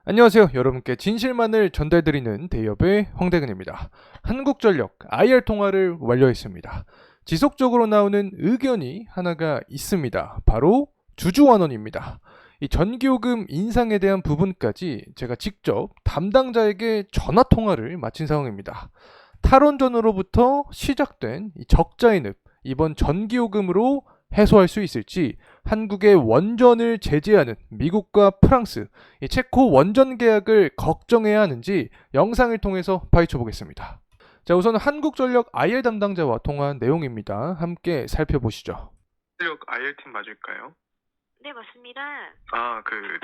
안녕하세요. 여러분께 진실만을 전달드리는 대기업의 황대근입니다. 한국전력 IR 통화를 완료했습니다. 지속적으로 나오는 의견이 하나가 있습니다. 바로 주주환원입니다. 이 전기요금 인상에 대한 부분까지 제가 직접 담당자에게 전화 통화를 마친 상황입니다. 탈원전으로부터 시작된 이 적자인읍, 이번 전기요금으로 해소할 수 있을지, 한국의 원전을 제재하는 미국과 프랑스, 이 체코 원전 계약을 걱정해야 하는지 영상을 통해서 파헤쳐 보겠습니다. 자, 우선 한국전력 IR 담당자와 통화한 내용입니다. 함께 살펴보시죠. 전력 IR팀 맞을까요? 네, 맞습니다.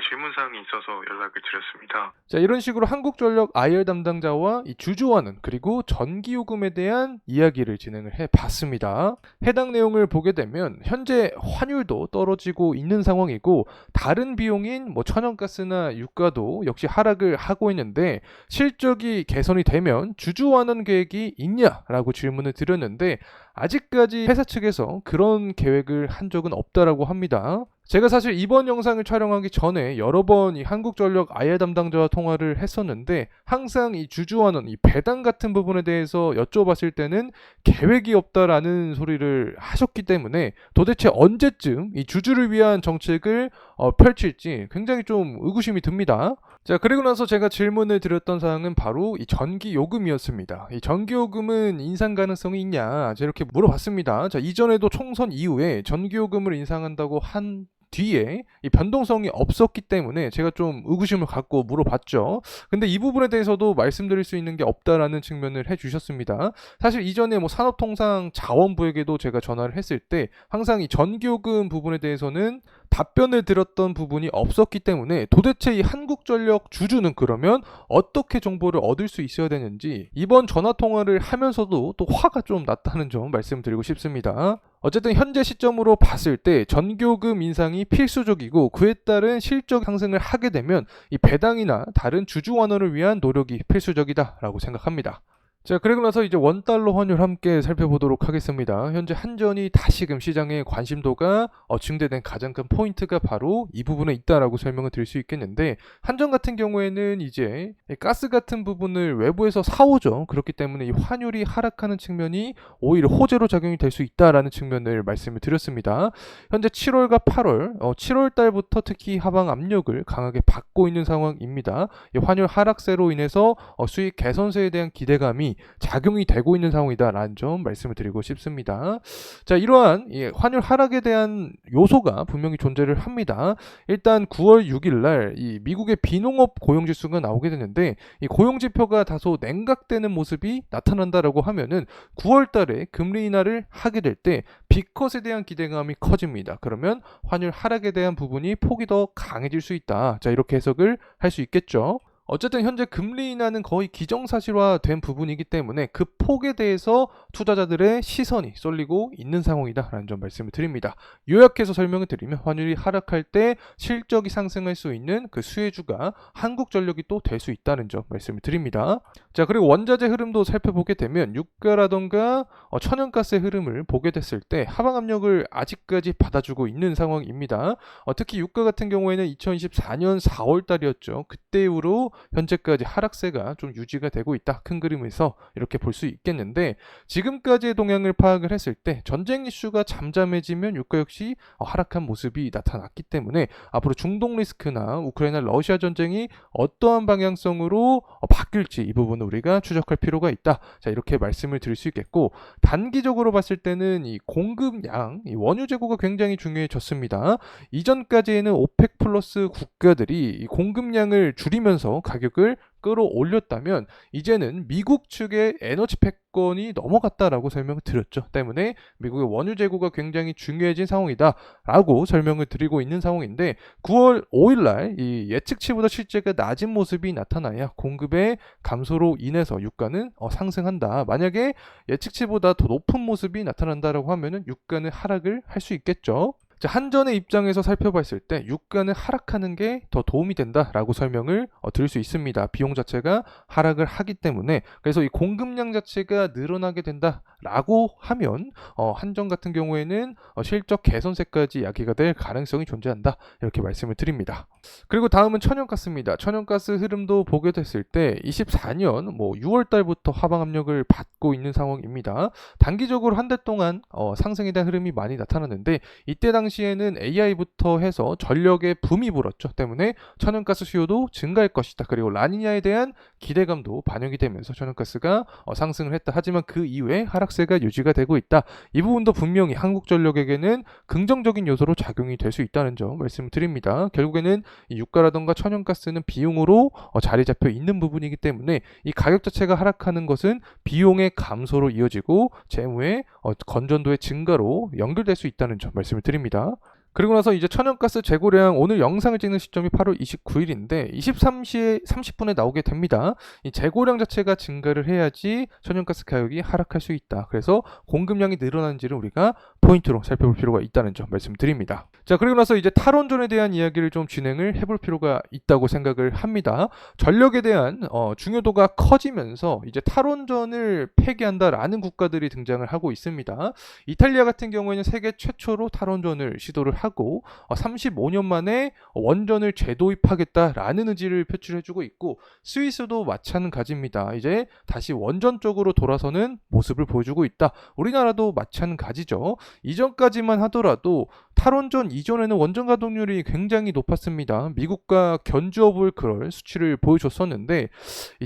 질문사항이 있어서 연락을 드렸습니다. 자, 이런 식으로 한국전력 IR 담당자와 이 주주와는 그리고 전기요금에 대한 이야기를 진행을 해봤습니다. 해당 내용을 보게 되면 현재 환율도 떨어지고 있는 상황이고 다른 비용인 천연가스나 유가도 역시 하락을 하고 있는데 실적이 개선이 되면 주주환원 계획이 있냐라고 질문을 드렸는데 아직까지 회사 측에서 그런 계획을 한 적은 없다라고 합니다. 제가 사실 이번 영상을 촬영하기 전에 여러 번 이 한국전력 IR 담당자와 통화를 했었는데 항상 이 주주환원, 이 배당 같은 부분에 대해서 여쭤봤을 때는 계획이 없다라는 소리를 하셨기 때문에 도대체 언제쯤 이 주주를 위한 정책을 펼칠지 굉장히 좀 의구심이 듭니다. 자, 그리고 나서 제가 질문을 드렸던 사항은 바로 이 전기요금이었습니다. 이 전기요금은 인상 가능성이 있냐? 제가 이렇게 물어봤습니다. 자, 이전에도 총선 이후에 전기요금을 인상한다고 한 뒤에 이 변동성이 없었기 때문에 제가 좀 의구심을 갖고 물어봤죠. 근데 이 부분에 대해서도 말씀드릴 수 있는 게 없다라는 측면을 해주셨습니다. 사실 이전에 산업통상자원부에게도 제가 전화를 했을 때 항상 이 전기요금 부분에 대해서는 답변을 드렸던 부분이 없었기 때문에 도대체 이 한국전력 주주는 그러면 어떻게 정보를 얻을 수 있어야 되는지 이번 전화 통화를 하면서도 또 화가 좀 났다는 점 말씀드리고 싶습니다. 어쨌든 현재 시점으로 봤을 때 전기요금 인상이 필수적이고 그에 따른 실적 상승을 하게 되면 이 배당이나 다른 주주 완화를 위한 노력이 필수적이다라고 생각합니다. 자, 그리고 나서 이제 원달러 환율 함께 살펴보도록 하겠습니다. 현재 한전이 다시금 시장의 관심도가 증대된 가장 큰 포인트가 바로 이 부분에 있다라고 설명을 드릴 수 있겠는데 한전 같은 경우에는 이제 가스 같은 부분을 외부에서 사오죠. 그렇기 때문에 이 환율이 하락하는 측면이 오히려 호재로 작용이 될 수 있다라는 측면을 말씀을 드렸습니다. 현재 7월과 8월, 7월 달부터 특히 하방 압력을 강하게 받고 있는 상황입니다. 이 환율 하락세로 인해서 수익 개선세에 대한 기대감이 작용이 되고 있는 상황이다라는 점 말씀을 드리고 싶습니다. 자, 이러한 환율 하락에 대한 요소가 분명히 존재를 합니다. 일단 9월 6일 날 이 미국의 비농업 고용지수가 나오게 되는데 이 고용지표가 다소 냉각되는 모습이 나타난다라고 하면은 9월 달에 금리 인하를 하게 될 때 빅컷에 대한 기대감이 커집니다. 그러면 환율 하락에 대한 부분이 폭이 더 강해질 수 있다. 자, 이렇게 해석을 할 수 있겠죠. 어쨌든 현재 금리 인하는 거의 기정사실화된 부분이기 때문에 그 폭에 대해서 투자자들의 시선이 쏠리고 있는 상황이다라는 점 말씀을 드립니다. 요약해서 설명을 드리면 환율이 하락할 때 실적이 상승할 수 있는 그 수혜주가 한국전력이 또 될 수 있다는 점 말씀을 드립니다. 자, 그리고 원자재 흐름도 살펴보게 되면 유가라던가 천연가스의 흐름을 보게 됐을 때 하방 압력을 아직까지 받아주고 있는 상황입니다. 특히 유가 같은 경우에는 2024년 4월 달이었죠. 그때 이후로 현재까지 하락세가 좀 유지가 되고 있다. 큰 그림에서 이렇게 볼 수 있겠는데 지금까지의 동향을 파악을 했을 때 전쟁 이슈가 잠잠해지면 유가 역시 하락한 모습이 나타났기 때문에 앞으로 중동 리스크나 우크라이나 러시아 전쟁이 어떠한 방향성으로 바뀔지 이 부분을 우리가 추적할 필요가 있다. 자, 이렇게 말씀을 드릴 수 있겠고 단기적으로 봤을 때는 이 공급량, 이 원유 재고가 굉장히 중요해졌습니다. 이전까지에는 오펙 플러스 국가들이 이 공급량을 줄이면서 가격을 끌어올렸다면 이제는 미국 측의 에너지 패권이 넘어갔다라고 설명을 드렸죠. 때문에 미국의 원유 재고가 굉장히 중요해진 상황이다라고 설명을 드리고 있는 상황인데 9월 5일 날 이 예측치보다 실제가 낮은 모습이 나타나야 공급의 감소로 인해서 유가는 상승한다. 만약에 예측치보다 더 높은 모습이 나타난다라고 하면은 유가는 하락을 할 수 있겠죠. 자, 한전의 입장에서 살펴봤을 때 유가는 하락하는 게 더 도움이 된다라고 설명을 드릴 수 있습니다. 비용 자체가 하락을 하기 때문에 그래서 이 공급량 자체가 늘어나게 된다라고 하면 한전 같은 경우에는 실적 개선세까지 야기가 될 가능성이 존재한다 이렇게 말씀을 드립니다. 그리고 다음은 천연가스입니다. 천연가스 흐름도 보게 됐을 때 24년 6월 달부터 하방 압력을 받고 있는 상황입니다. 단기적으로 한 달 동안 상승에 대한 흐름이 많이 나타났는데 이때 당시에는 AI부터 해서 전력의 붐이 불었죠. 때문에 천연가스 수요도 증가할 것이다. 그리고 라니냐에 대한 기대감도 반영이 되면서 천연가스가 상승을 했다. 하지만 그 이후에 하락세가 유지가 되고 있다. 이 부분도 분명히 한국전력에게는 긍정적인 요소로 작용이 될 수 있다는 점 말씀드립니다. 결국에는 이 유가라던가 천연가스는 비용으로 자리 잡혀 있는 부분이기 때문에 이 가격 자체가 하락하는 것은 비용의 감소로 이어지고 재무의 건전도의 증가로 연결될 수 있다는 점 말씀을 드립니다. 그리고 나서 이제 천연가스 재고량 오늘 영상을 찍는 시점이 8월 29일인데 23시 30분에 나오게 됩니다. 이 재고량 자체가 증가를 해야지 천연가스 가격이 하락할 수 있다. 그래서 공급량이 늘어나는지를 우리가 포인트로 살펴볼 필요가 있다는 점 말씀드립니다. 자, 그리고 나서 이제 탈원전에 대한 이야기를 좀 진행을 해볼 필요가 있다고 생각을 합니다. 전력에 대한 중요도가 커지면서 이제 탈원전을 폐기한다라는 국가들이 등장을 하고 있습니다. 이탈리아 같은 경우에는 세계 최초로 탈원전을 시도를 하고 35년 만에 원전을 재도입하겠다라는 의지를 표출해주고 있고 스위스도 마찬가지입니다. 이제 다시 원전 쪽으로 돌아서는 모습을 보여주고 있다. 우리나라도 마찬가지죠. 이전까지만 하더라도 탈원전 이전에는 원전 가동률이 굉장히 높았습니다. 미국과 견주어볼 그럴 수치를 보여줬었는데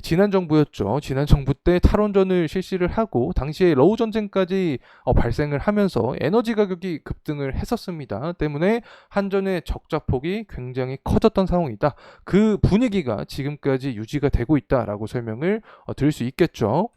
지난 정부였죠. 지난 정부 때 탈원전을 실시를 하고 당시에 러우 전쟁까지 발생을 하면서 에너지 가격이 급등을 했었습니다. 때문에 한전의 적자폭이 굉장히 커졌던 상황이다. 그 분위기가 지금까지 유지가 되고 있다라고 설명을 드릴 수 있겠죠.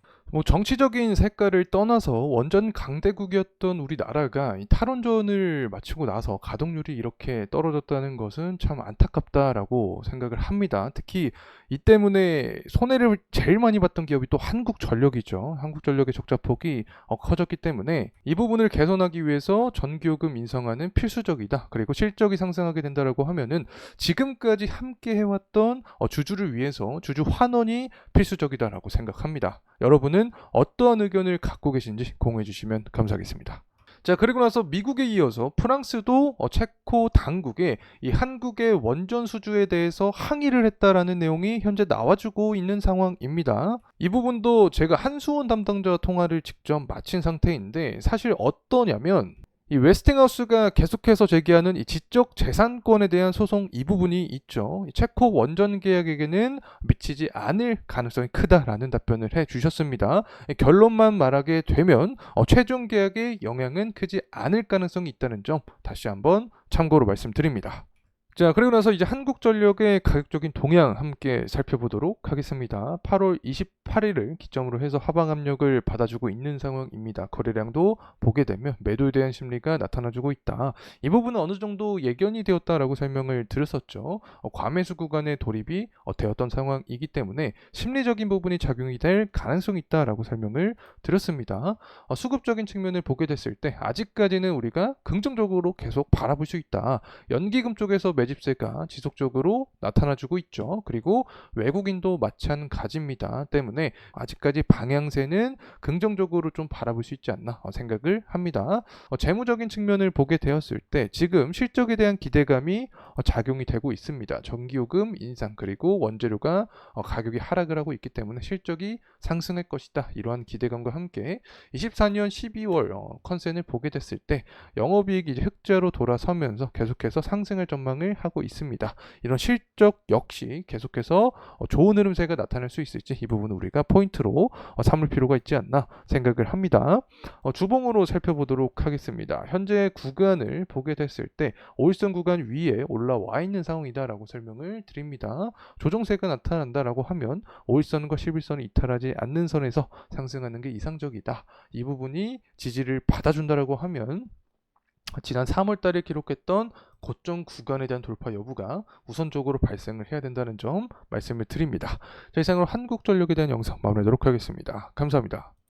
정치적인 색깔을 떠나서 원전 강대국이었던 우리나라가 이 탈원전을 마치고 나서 가동률이 이렇게 떨어졌다는 것은 참 안타깝다라고 생각을 합니다. 특히 이 때문에 손해를 제일 많이 봤던 기업이 또 한국전력이죠. 한국전력의 적자폭이 커졌기 때문에 이 부분을 개선하기 위해서 전기요금 인상하는 필수적이다. 그리고 실적이 상승하게 된다라고 하면은 지금까지 함께 해왔던 주주를 위해서 주주 환원이 필수적이다라고 생각합니다. 여러분은 어떠한 의견을 갖고 계신지 공유해 주시면 감사하겠습니다. 자, 그리고 나서 미국에 이어서 프랑스도 체코 당국에 이 한국의 원전 수주에 대해서 항의를 했다라는 내용이 현재 나와주고 있는 상황입니다. 이 부분도 제가 한수원 담당자와 통화를 직접 마친 상태인데 사실 어떠냐면 이 웨스팅하우스가 계속해서 제기하는 이 지적 재산권에 대한 소송 이 부분이 있죠. 이 체코 원전 계약에게는 미치지 않을 가능성이 크다라는 답변을 해주셨습니다. 결론만 말하게 되면 최종 계약에 영향은 크지 않을 가능성이 있다는 점 다시 한번 참고로 말씀드립니다. 자, 그리고 나서 이제 한국전력의 가격적인 동향 함께 살펴보도록 하겠습니다. 8월 28일을 기점으로 해서 하방 압력을 받아주고 있는 상황입니다. 거래량도 보게 되면 매도에 대한 심리가 나타나주고 있다. 이 부분은 어느 정도 예견이 되었다라고 설명을 드렸었죠. 과매수 구간에 돌입이 되었던 상황이기 때문에 심리적인 부분이 작용이 될 가능성이 있다라고 설명을 드렸습니다. 수급적인 측면을 보게 됐을 때 아직까지는 우리가 긍정적으로 계속 바라볼 수 있다. 연기금 쪽에서 매집세가 지속적으로 나타나주고 있죠. 그리고 외국인도 마찬가지입니다. 때문에 아직까지 방향세는 긍정적으로 좀 바라볼 수 있지 않나 생각을 합니다. 재무적인 측면을 보게 되었을 때 지금 실적에 대한 기대감이 작용이 되고 있습니다. 전기요금 인상 그리고 원재료가 가격이 하락을 하고 있기 때문에 실적이 상승할 것이다. 이러한 기대감과 함께 24년 12월 컨센을 보게 됐을 때 영업이익이 이제 흑자로 돌아서면서 계속해서 상승할 전망을 하고 있습니다. 이런 실적 역시 계속해서 좋은 흐름세가 나타날 수 있을지 이 부분은 우리가 포인트로 삼을 필요가 있지 않나 생각을 합니다. 주봉으로 살펴보도록 하겠습니다. 현재 구간을 보게 됐을 때 5일선 구간 위에 올라와 있는 상황이다라고 설명을 드립니다. 조정세가 나타난다라고 하면 5일선과 11선을 이탈하지 않는 선에서 상승하는 게 이상적이다. 이 부분이 지지를 받아준다라고 하면 지난 3월 달에 기록했던 고점 구간에 대한 돌파 여부가 우선적으로 발생을 해야 된다는 점 말씀을 드립니다. 자, 이상으로 한국전력에 대한 영상 마무리하도록 하겠습니다. 감사합니다.